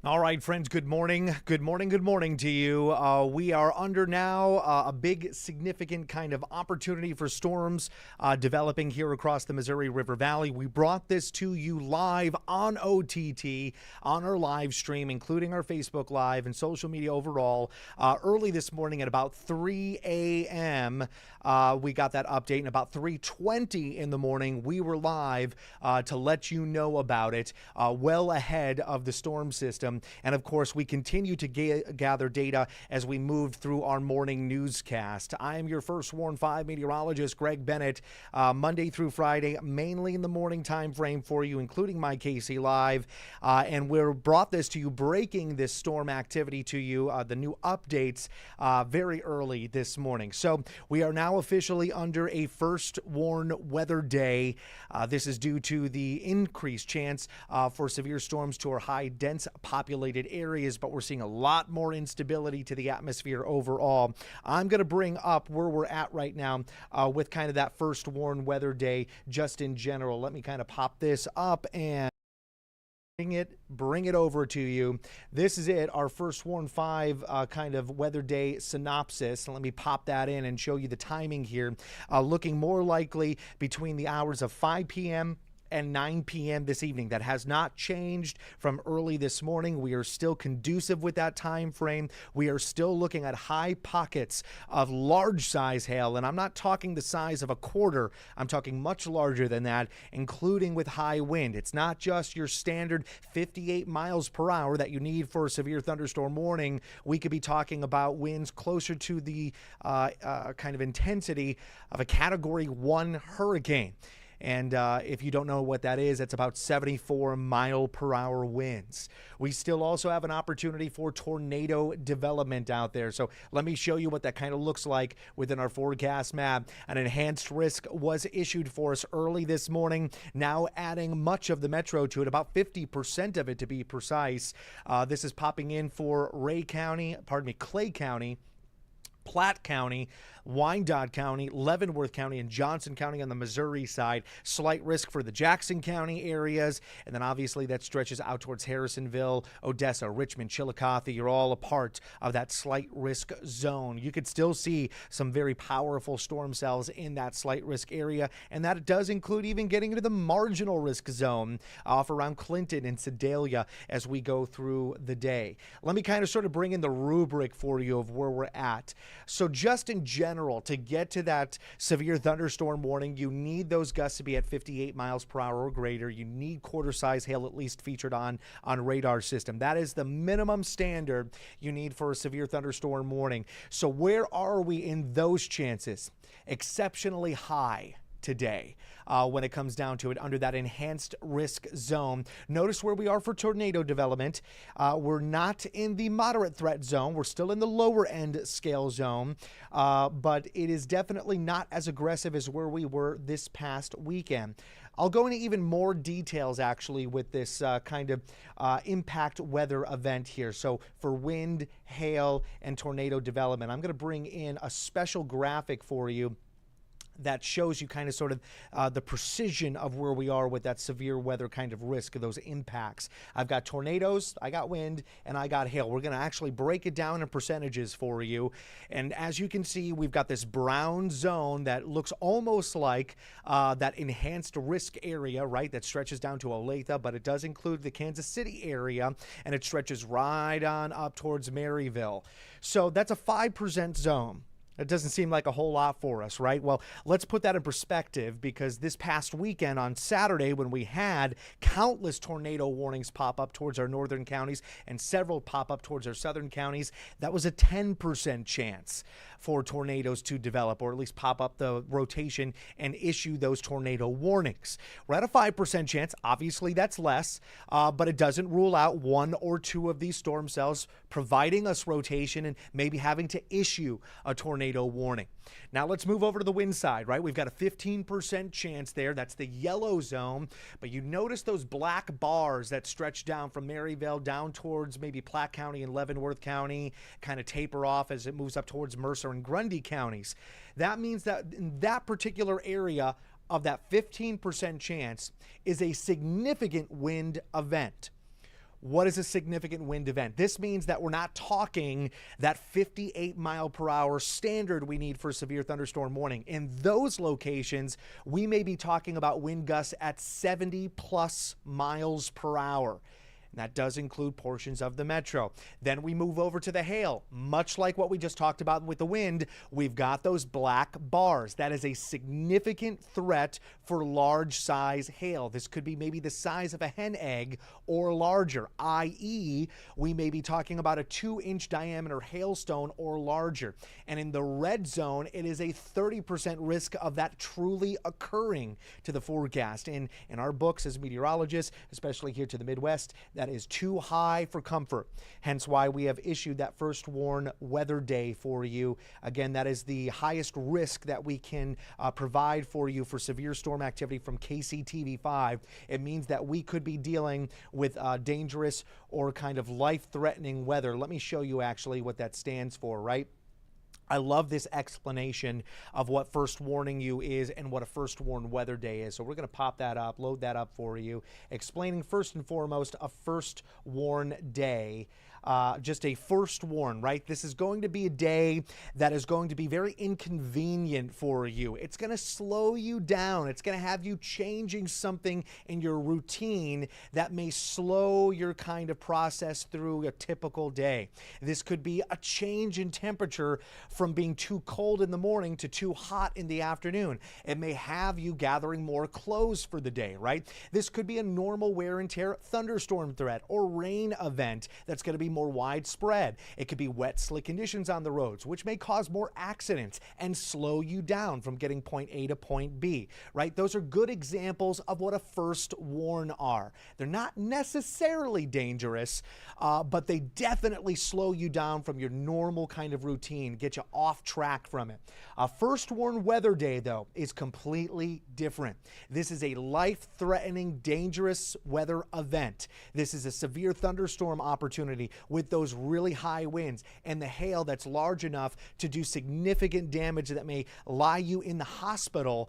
All right, friends, good morning. Good morning. Good morning to you. We are under now a big, significant kind of opportunity for storms developing here across the Missouri River Valley. We brought this to you live on OTT, on our live stream, including our Facebook Live and social media overall. Early this morning at about 3 a.m., we got that update, and about 3:20 in the morning, we were live to let you know about it well ahead of the storm system. And of course, we continue to gather data as we move through our morning newscast. I am your First Warn 5 meteorologist, Greg Bennett, Monday through Friday, mainly in the morning time frame for you, including my KC Live. And we're brought this to you, breaking this storm activity to you, the new updates very early this morning. So we are now officially under a First Warn weather day. This is due to the increased chance for severe storms to our high dense populated areas, but we're seeing a lot more instability to the atmosphere overall. I'm going to bring up where we're at right now with kind of that First Warn weather day just in general. Let me kind of pop this up and bring it over to you. This is it, our First Warn 5 kind of weather day synopsis. And let me pop that in and show you the timing here. Looking more likely between the hours of 5 p.m. and 9 p.m. this evening. That has not changed from early this morning. We are still conducive with that time frame. We are still looking at high pockets of large size hail, and I'm not talking the size of a quarter. I'm talking much larger than that, including with high wind. It's not just your standard 58 miles per hour that you need for a severe thunderstorm warning. We could be talking about winds closer to the kind of intensity of a Category 1 hurricane. And if you don't know what that is, it's about 74 mile per hour winds. We still also have an opportunity for tornado development out there. So let me show you what that kind of looks like within our forecast map. An enhanced risk was issued for us early this morning, now adding much of the metro to it, about 50% of it to be precise. This is popping in for Clay County, Platte County, Wyandotte County, Leavenworth County, and Johnson County on the Missouri side. Slight risk for the Jackson County areas. And then obviously that stretches out towards Harrisonville, Odessa, Richmond, Chillicothe. You're all a part of that slight risk zone. You could still see some very powerful storm cells in that slight risk area. And that does include even getting into the marginal risk zone off around Clinton and Sedalia as we go through the day. Let me kind of sort of bring in the rubric for you of where we're at. So just in general, to get to that severe thunderstorm warning, you need those gusts to be at 58 miles per hour or greater. You need quarter size hail at least featured on radar system. That is the minimum standard you need for a severe thunderstorm warning. So where are we in those chances? Exceptionally high today when it comes down to it, under that enhanced risk zone. Notice where we are for tornado development. We're not in the moderate threat zone. We're still in the lower end scale zone, but it is definitely not as aggressive as where we were this past weekend. I'll go into even more details actually with this kind of impact weather event here. So for wind, hail, and tornado development, I'm going to bring in a special graphic for you that shows you kind of sort of the precision of where we are with that severe weather kind of risk of those impacts. I've got tornadoes, I got wind, and I got hail. We're going to actually break it down in percentages for you. And as you can see, we've got this brown zone that looks almost like that enhanced risk area, right, that stretches down to Olathe, but it does include the Kansas City area, and it stretches right on up towards Maryville. So that's a 5% zone. It doesn't seem like a whole lot for us, right? Well, let's put that in perspective, because this past weekend on Saturday, when we had countless tornado warnings pop up towards our northern counties and several pop up towards our southern counties, that was a 10% chance for tornadoes to develop, or at least pop up the rotation and issue those tornado warnings. We're at a 5% chance. Obviously, that's less, but it doesn't rule out one or two of these storm cells providing us rotation and maybe having to issue a tornado warning. Now let's move over to the wind side, right? We've got a 15% chance there. That's the yellow zone. But you notice those black bars that stretch down from Maryville down towards maybe Platte County and Leavenworth County, kind of taper off as it moves up towards Mercer and Grundy counties. That means that in that particular area of that 15% chance is a significant wind event. What is a significant wind event? This means that we're not talking that 58 mile per hour standard we need for a severe thunderstorm warning. In those locations, we may be talking about wind gusts at 70 plus miles per hour. That does include portions of the metro. Then we move over to the hail. Much like what we just talked about with the wind, we've got those black bars. That is a significant threat for large size hail. This could be maybe the size of a hen egg or larger, i.e., we may be talking about a 2-inch diameter hailstone or larger. And in the red zone, it is a 30% risk of that truly occurring to the forecast. In our books as meteorologists, especially here to the Midwest, that is too high for comfort. Hence why we have issued that first warn weather day for you. Again, that is the highest risk that we can provide for you for severe storm activity from KCTV 5. It means that we could be dealing with dangerous or kind of life-threatening weather. Let me show you actually what that stands for, right? I love this explanation of what first warning you is and what a first warn weather day is. So we're going to pop that up, load that up for you, explaining first and foremost a first warn day. Just a first warn, right? This is going to be a day that is going to be very inconvenient for you. It's going to slow you down. It's going to have you changing something in your routine that may slow your kind of process through a typical day. This could be a change in temperature from being too cold in the morning to too hot in the afternoon. It may have you gathering more clothes for the day, right? This could be a normal wear and tear thunderstorm threat or rain event that's going to be more widespread. It could be wet, slick conditions on the roads, which may cause more accidents and slow you down from getting point A to point B, right? Those are good examples of what a first warn are. They're not necessarily dangerous, but they definitely slow you down from your normal kind of routine, get you off track from it. A first warn weather day, though, is completely different. This is a life-threatening, dangerous weather event. This is a severe thunderstorm opportunity with those really high winds and the hail that's large enough to do significant damage that may lie you in the hospital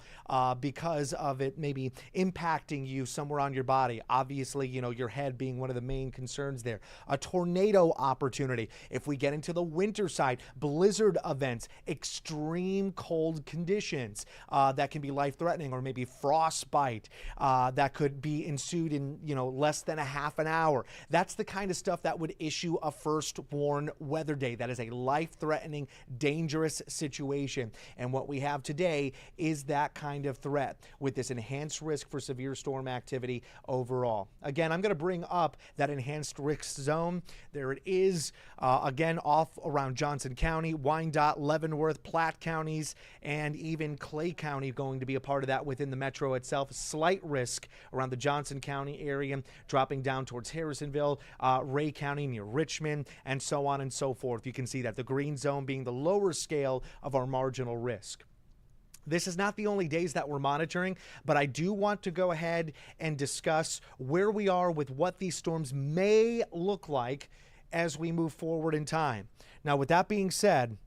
because of it maybe impacting you somewhere on your body. Obviously, you know, your head being one of the main concerns there. A tornado opportunity. If we get into the winter side, blizzard events, extreme cold conditions that can be life-threatening, or maybe frostbite that could be ensued in, you know, less than a half an hour. That's the kind of stuff that would issue a first warn weather day. That is a life-threatening, dangerous situation. And what we have today is that kind of threat with this enhanced risk for severe storm activity overall. Again, I'm going to bring up that enhanced risk zone. There it is, again, off around Johnson County, Wyandotte, Leavenworth, Platte counties, and even Clay County going to be a part of that within the metro itself. Slight risk around the Johnson County area, dropping down towards Harrisonville, Ray County near Richmond, and so on and so forth. You can see that the green zone being the lower scale of our marginal risk. This is not the only days that we're monitoring, but I do want to go ahead and discuss where we are with what these storms may look like as we move forward in time. Now, with that being said,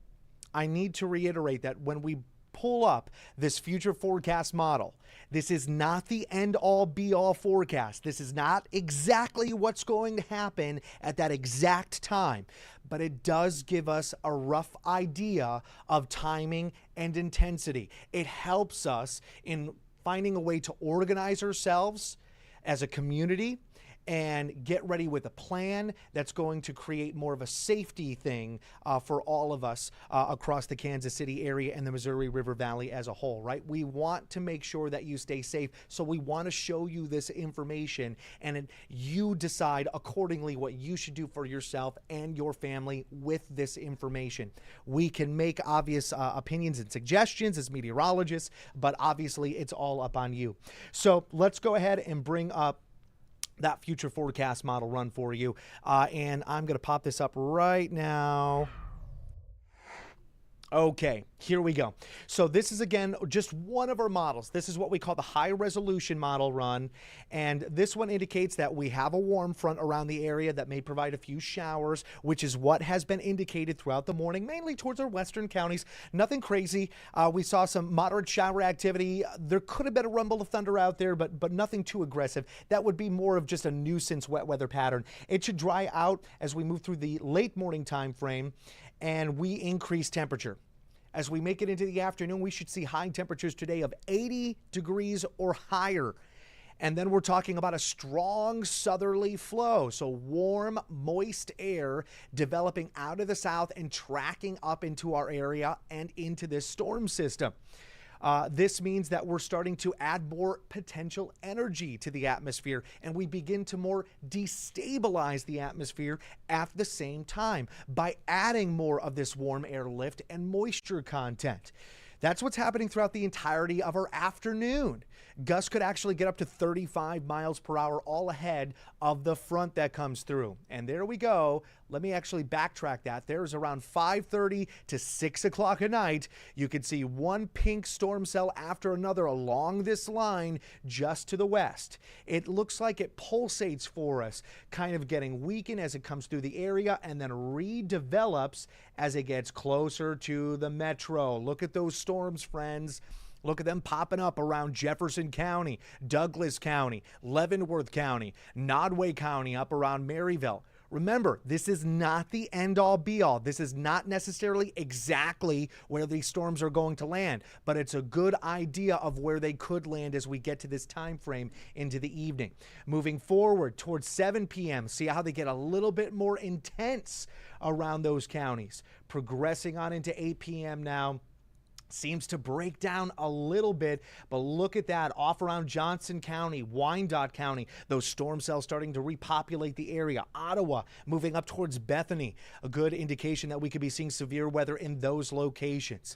I need to reiterate that when we pull up this future forecast model, this is not the end-all be-all forecast. This is not exactly what's going to happen at that exact time, but it does give us a rough idea of timing and intensity. It helps us in finding a way to organize ourselves as a community and get ready with a plan that's going to create more of a safety thing for all of us across the Kansas City area and the Missouri River Valley as a whole, right? We want to make sure that you stay safe, so we want to show you this information, and you decide accordingly what you should do for yourself and your family with this information. We can make obvious opinions and suggestions as meteorologists, but obviously it's all up on you. So let's go ahead and bring up that future forecast model run for you. And I'm going to pop this up right now. Okay, here we go. So this is, again, just one of our models. This is what we call the high resolution model run. And this one indicates that we have a warm front around the area that may provide a few showers, which is what has been indicated throughout the morning, mainly towards our western counties. Nothing crazy. We saw some moderate shower activity. There could have been a rumble of thunder out there, but nothing too aggressive. That would be more of just a nuisance wet weather pattern. It should dry out as we move through the late morning time frame, and we increase temperature. As we make it into the afternoon, we should see high temperatures today of 80 degrees or higher. And then we're talking about a strong southerly flow. So warm, moist air developing out of the south and tracking up into our area and into this storm system. This means that we're starting to add more potential energy to the atmosphere, and we begin to more destabilize the atmosphere at the same time by adding more of this warm air lift and moisture content. That's what's happening throughout the entirety of our afternoon. Gusts could actually get up to 35 miles per hour, all ahead of the front that comes through. And there we go. Let me actually backtrack that. There's around 5:30 to 6 o'clock at night. You can see one pink storm cell after another along this line just to the west. It looks like it pulsates for us, kind of getting weakened as it comes through the area and then redevelops as it gets closer to the metro. Look at those storms, friends. Look at them popping up around Jefferson County, Douglas County, Leavenworth County, Nodway County, up around Maryville. Remember, this is not the end-all be-all. This is not necessarily exactly where these storms are going to land, but it's a good idea of where they could land as we get to this time frame into the evening. Moving forward towards 7 p.m., see how they get a little bit more intense around those counties. Progressing on into 8 p.m. now. Seems to break down a little bit, but look at that off around Johnson County, Wyandotte County, those storm cells starting to repopulate the area. Ottawa moving up towards Bethany, a good indication that we could be seeing severe weather in those locations.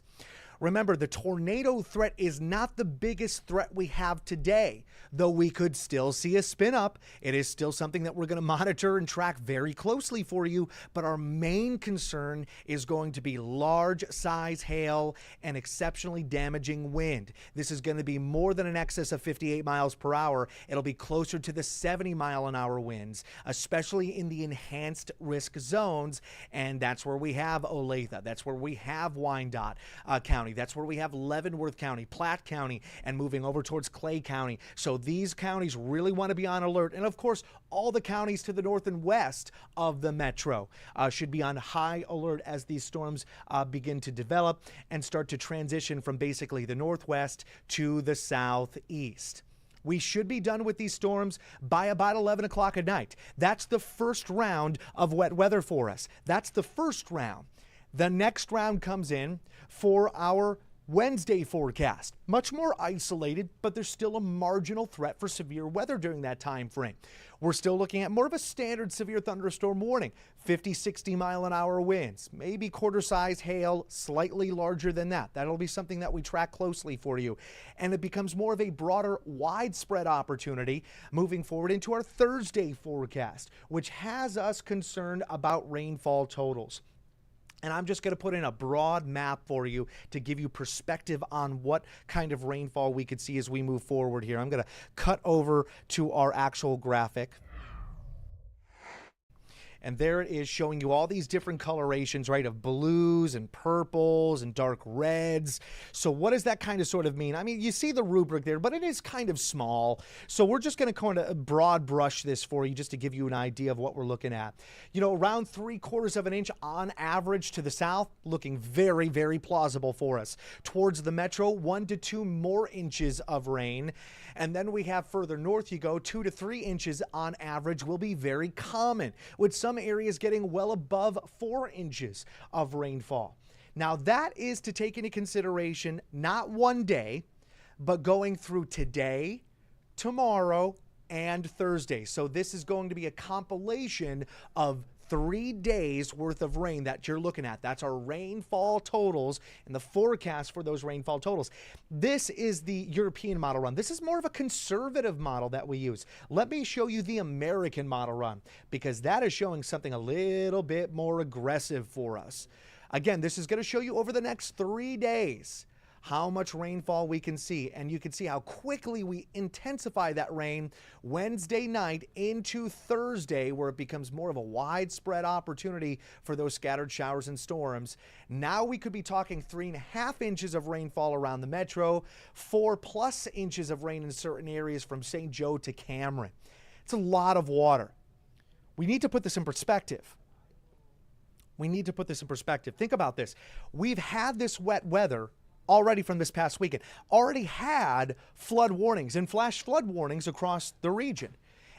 Remember, the tornado threat is not the biggest threat we have today, though we could still see a spin up. It is still something that we're going to monitor and track very closely for you, but our main concern is going to be large size hail and exceptionally damaging wind. This is going to be more than an excess of 58 miles per hour. It'll be closer to the 70-mile-an-hour winds, especially in the enhanced risk zones, and that's where we have Olathe. That's where we have Wyandotte County. That's where we have Leavenworth County, Platte County, and moving over towards Clay County. So these counties really want to be on alert. And of course, all the counties to the north and west of the metro should be on high alert as these storms begin to develop and start to transition from basically the northwest to the southeast. We should be done with these storms by about 11 o'clock at night. That's the first round of wet weather for us. That's the first round. The next round comes in for our Wednesday forecast. Much more isolated, but there's still a marginal threat for severe weather during that time frame. We're still looking at more of a standard severe thunderstorm warning, 50, 60 mile an hour winds, maybe quarter size hail, slightly larger than that. That'll be something that we track closely for you. And it becomes more of a broader, widespread opportunity moving forward into our Thursday forecast, which has us concerned about rainfall totals. And I'm just going to put in a broad map for you to give you perspective on what kind of rainfall we could see as we move forward here. I'm going to cut over to our actual graphic. And there it is, showing you all these different colorations, right, of blues and purples and dark reds. So what does that kind of sort of mean? I mean, you see the rubric there, but it is kind of small. So we're just going to kind of broad brush this for you just to give you an idea of what we're looking at. You know, around 3/4 of an inch on average to the south, looking very, very plausible for us. Towards the metro, 1 to 2 more inches of rain. And then we have further north you go, 2 to 3 inches on average will be very common, with some areas getting well above 4 inches of rainfall. Now that is to take into consideration not one day, but going through today, tomorrow, and Thursday. So this is going to be a compilation of 3 days worth of rain that you're looking at. That's our rainfall totals and the forecast for those rainfall totals. This is the European model run. This is more of a conservative model that we use. Let me show you the American model run, because that is showing something a little bit more aggressive for us. Again, this is going to show you over the next 3 days how much rainfall we can see, and you can see how quickly we intensify that rain Wednesday night into Thursday, where it becomes more of a widespread opportunity for those scattered showers and storms. Now we could be talking 3.5 inches of rainfall around the metro, 4+ inches of rain in certain areas from St. Joe to Cameron. It's a lot of water. We need to put this in perspective. Think about this. We've had this wet weather already from this past weekend, already had flood warnings and flash flood warnings across the region.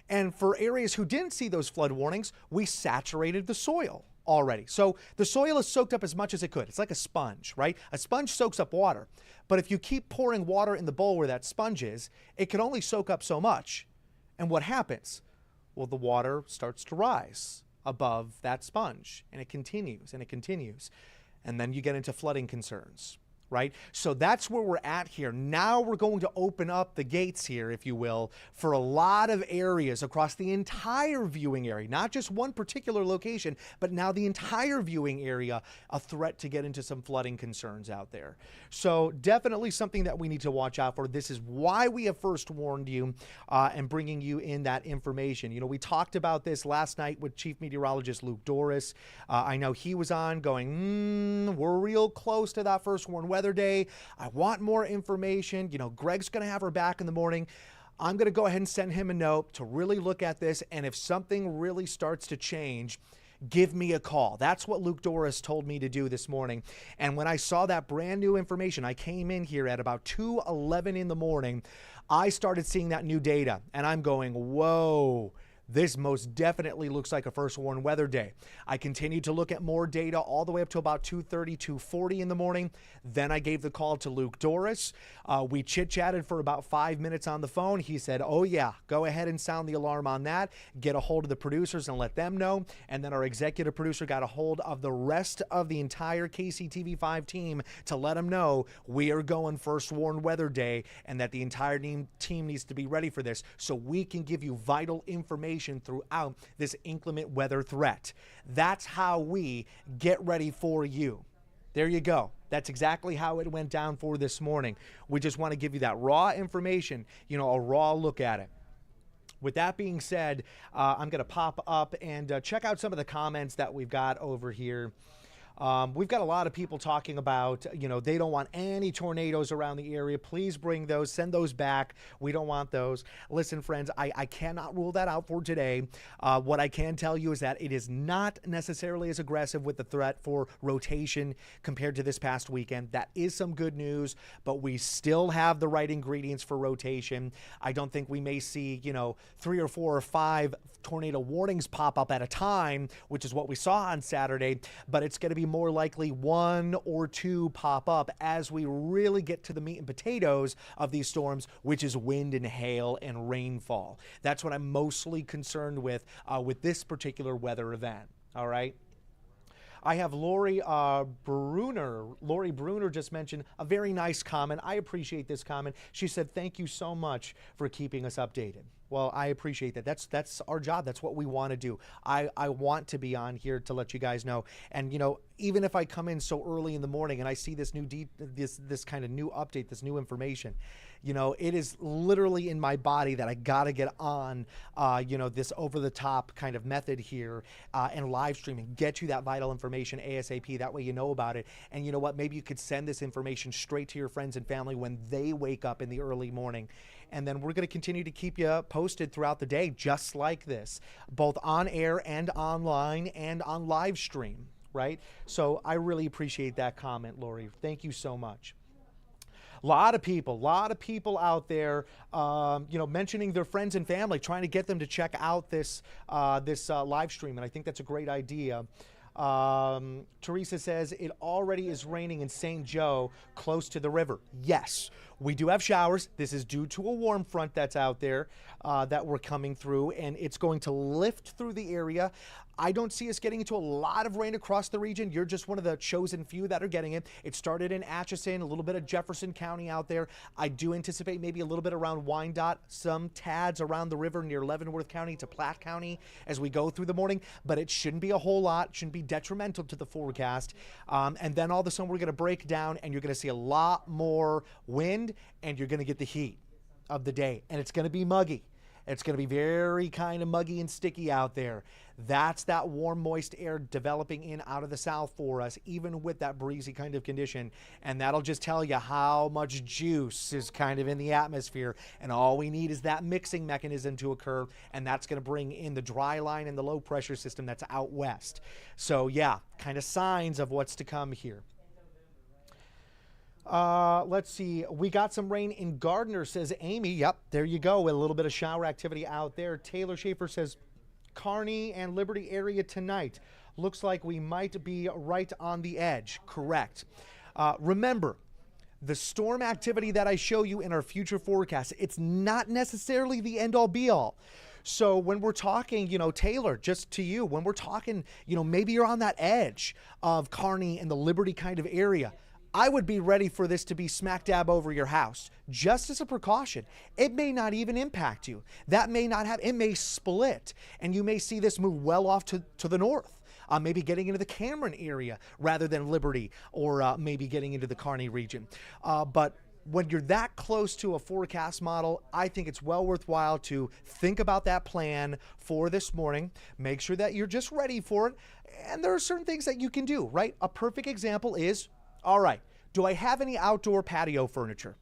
And for areas who didn't see those flood warnings, we saturated the soil already. So the soil is soaked up as much as it could. It's like a sponge, right? A sponge soaks up water. But if you keep pouring water in the bowl where that sponge is, it can only soak up so much. And what happens? Well, the water starts to rise above that sponge, and it continues and it continues. And then you get into flooding concerns. Right? So that's where we're at here. Now we're going to open up the gates here, if you will, for a lot of areas across the entire viewing area, not just one particular location, but now the entire viewing area, a threat to get into some flooding concerns out there. So definitely something that we need to watch out for. This is why we have first warned you and bringing you in that information. You know, we talked about this last night with Chief Meteorologist Luke Doris. I know he was on going, we're real close to that first warn weather day. I want more information. You know, Greg's going to have her back in the morning. I'm going to go ahead and send him a note to really look at this. And if something really starts to change, give me a call. That's what Luke Doris told me to do this morning. And when I saw that brand new information, I came in here at about 2:11 in the morning. I started seeing that new data and I'm going, whoa. This most definitely looks like a first warn weather day. I continued to look at more data all the way up to about 2:30, 2:40 in the morning. Then I gave the call to Luke Doris. We chit-chatted for about 5 minutes on the phone. He said, oh yeah, go ahead and sound the alarm on that. Get a hold of the producers and let them know. And then our executive producer got a hold of the rest of the entire KCTV 5 team to let them know we are going first warn weather day and that the entire team needs to be ready for this so we can give you vital information throughout this inclement weather threat. That's how we get ready for you. There you go. That's exactly how it went down for this morning. We just want to give you that raw information, you know, a raw look at it. With that being said, I'm going to pop up and check out some of the comments that we've got over here. We've got a lot of people talking about, you know, they don't want any tornadoes around the area. Please bring those, send those back. We don't want those. Listen, friends, I cannot rule that out for today. What I can tell you is that it is not necessarily as aggressive with the threat for rotation compared to this past weekend. That is some good news, but we still have the right ingredients for rotation. I don't think we may see, you know, 3 or 4 or 5 tornado warnings pop up at a time, which is what we saw on Saturday, but it's going to be more likely 1 or 2 pop up as we really get to the meat and potatoes of these storms, which is wind and hail and rainfall. That's what I'm mostly concerned with this particular weather event. All right. I have Lori Bruner. Lori Bruner just mentioned a very nice comment. I appreciate this comment. She said, thank you so much for keeping us updated. Well, I appreciate that. That's our job. That's what we want to do. I want to be on here to let you guys know. And, you know, even if I come in so early in the morning and I see this new this kind of new update, this new information, you know, it is literally in my body that I got to get on, you know, this over-the-top kind of method here and live streaming, get you that vital information ASAP. That way you know about it. And you know what? Maybe you could send this information straight to your friends and family when they wake up in the early morning. And then we're going to continue to keep you posted throughout the day, just like this, both on air and online and on live stream, right? So I really appreciate that comment, Lori. Thank you so much. A lot of people out there, you know, mentioning their friends and family, trying to get them to check out this live stream. And I think that's a great idea. Teresa says it already is raining in St. Joe close to the river. Yes, we do have showers. This is due to a warm front that's out there that we're coming through, and it's going to lift through the area. I don't see us getting into a lot of rain across the region. You're just one of the chosen few that are getting it. It started in Atchison, a little bit of Jefferson County out there. I do anticipate maybe a little bit around Wyandotte, some tads around the river near Leavenworth County to Platte County as we go through the morning, but it shouldn't be a whole lot, shouldn't be detrimental to the forecast. And then all of a sudden we're going to break down and you're going to see a lot more wind and you're going to get the heat of the day, and it's going to be muggy. It's going to be very kind of muggy and sticky out there. That's that warm, moist air developing in out of the south for us, even with that breezy kind of condition. And that'll just tell you how much juice is kind of in the atmosphere. And all we need is that mixing mechanism to occur. And that's going to bring in the dry line and the low pressure system that's out west. So yeah, kind of signs of what's to come here. Let's see. We got some rain in Gardner, says Amy. Yep, there you go. A little bit of shower activity out there. Taylor Schaefer says Kearney and Liberty area tonight. Looks like we might be right on the edge. Correct. Remember, the storm activity that I show you in our future forecast, it's not necessarily the end-all be-all. So when we're talking, Taylor, just to you, when we're talking, maybe you're on that edge of Kearney and the Liberty kind of area, I would be ready for this to be smack dab over your house, just as a precaution. It may not even impact you. That may not have, it may split, and you may see this move well off to the north, maybe getting into the Cameron area rather than Liberty, or maybe getting into the Kearney region. But when you're that close to a forecast model, I think it's well worthwhile to think about that plan for this morning. Make sure that you're just ready for it. And there are certain things that you can do, right? A perfect example is, all right, do I have any outdoor patio furniture?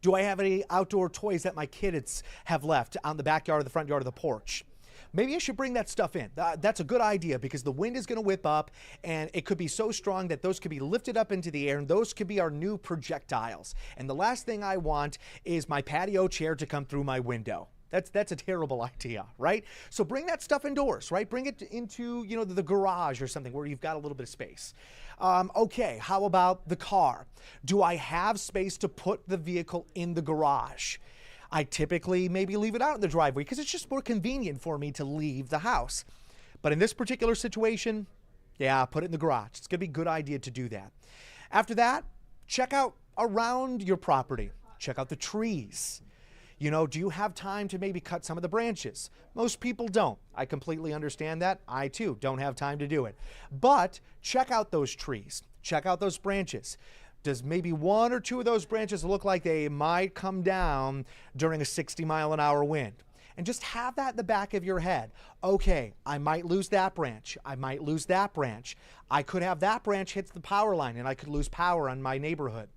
Do I have any outdoor toys that my kids have left on the backyard or the front yard of the porch? Maybe I should bring that stuff in. That's a good idea because the wind is going to whip up and it could be so strong that those could be lifted up into the air and those could be our new projectiles. And the last thing I want is my patio chair to come through my window. That's a terrible idea, right? So bring that stuff indoors, right? Bring it into, the garage or something where you've got a little bit of space. Okay, how about the car? Do I have space to put the vehicle in the garage? I typically maybe leave it out in the driveway because it's just more convenient for me to leave the house. But in this particular situation, yeah, put it in the garage. It's going to be a good idea to do that. After that, check out around your property. Check out the trees. Do you have time to maybe cut some of the branches? Most people don't. I completely understand that. I too don't have time to do it. But check out those trees. Check out those branches. Does maybe one or two of those branches look like they might come down during a 60-mile-an-hour wind? And just have that in the back of your head. Okay, I might lose that branch. I might lose that branch. I could have that branch hit the power line and I could lose power on my neighborhood.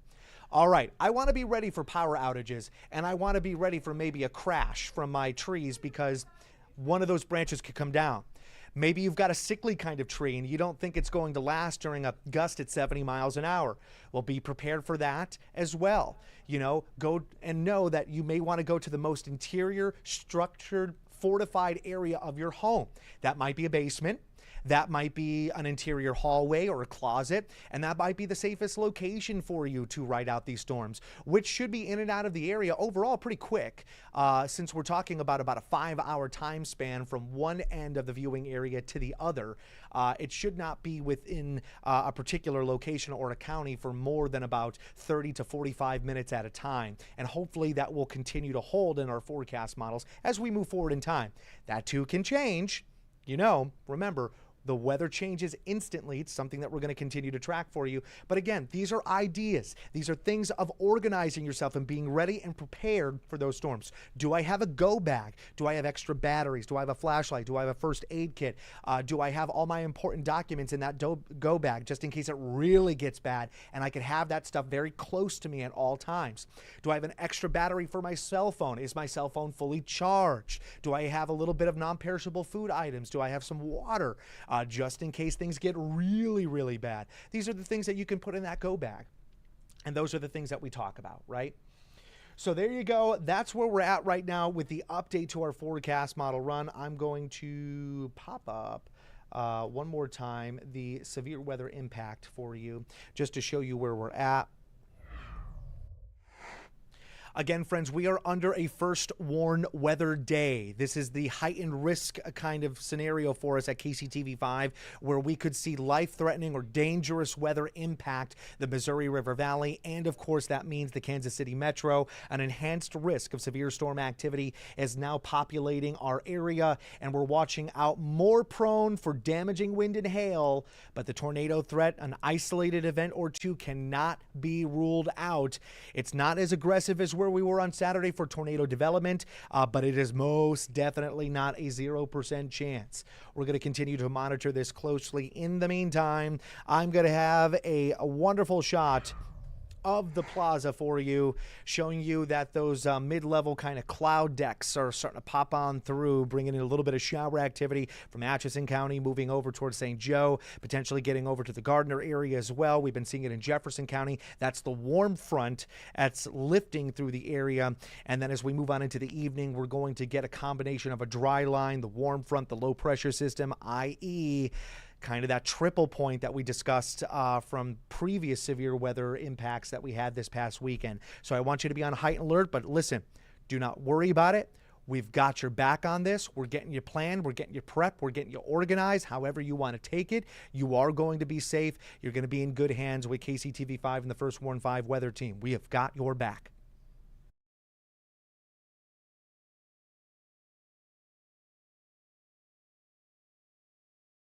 All right, I want to be ready for power outages, and I want to be ready for maybe a crash from my trees because one of those branches could come down. Maybe you've got a sickly kind of tree and you don't think it's going to last during a gust at 70 miles an hour. Well, be prepared for that as well. Go and know that you may want to go to the most interior, structured, fortified area of your home. That might be a basement. That might be an interior hallway or a closet, and that might be the safest location for you to ride out these storms, which should be in and out of the area overall pretty quick, since we're talking about a 5-hour time span from one end of the viewing area to the other. It should not be within a particular location or a county for more than about 30 to 45 minutes at a time, and hopefully that will continue to hold in our forecast models as we move forward in time. That too can change. Remember, the weather changes instantly. It's something that we're going to continue to track for you. But again, these are ideas. These are things of organizing yourself and being ready and prepared for those storms. Do I have a go bag? Do I have extra batteries? Do I have a flashlight? Do I have a first aid kit? Do I have all my important documents in that go bag just in case it really gets bad and I could have that stuff very close to me at all times? Do I have an extra battery for my cell phone? Is my cell phone fully charged? Do I have a little bit of non-perishable food items? Do I have some water? Just in case things get really, really bad. These are the things that you can put in that go bag. And those are the things that we talk about, right? So there you go. That's where we're at right now with the update to our forecast model run. I'm going to pop up one more time the severe weather impact for you just to show you where we're at. Again, friends, we are under a first warn weather day. This is the heightened risk kind of scenario for us at KCTV 5, where we could see life-threatening or dangerous weather impact the Missouri River Valley. And of course, that means the Kansas City Metro. An enhanced risk of severe storm activity is now populating our area, and we're watching out, more prone for damaging wind and hail. But the tornado threat, an isolated event or two, cannot be ruled out. It's not as aggressive as where we were on Saturday for tornado development, but it is most definitely not a 0% chance. We're going to continue to monitor this closely. In the meantime, I'm going to have a wonderful shot of the plaza for you, showing you that those mid-level kind of cloud decks are starting to pop on through, bringing in a little bit of shower activity from Atchison County, moving over towards St. Joe, potentially getting over to the Gardner area as well. We've been seeing it in Jefferson County. That's the warm front that's lifting through the area. And then as we move on into the evening, we're going to get a combination of a dry line, the warm front, the low pressure system, i.e., kind of that triple point that we discussed from previous severe weather impacts that we had this past weekend. So I want you to be on heightened alert, but listen, do not worry about it. We've got your back on this. We're getting you planned. We're getting you prepped. We're getting you organized, however you want to take it. You are going to be safe. You're going to be in good hands with KCTV 5 and the First Warn 5 weather team. We have got your back.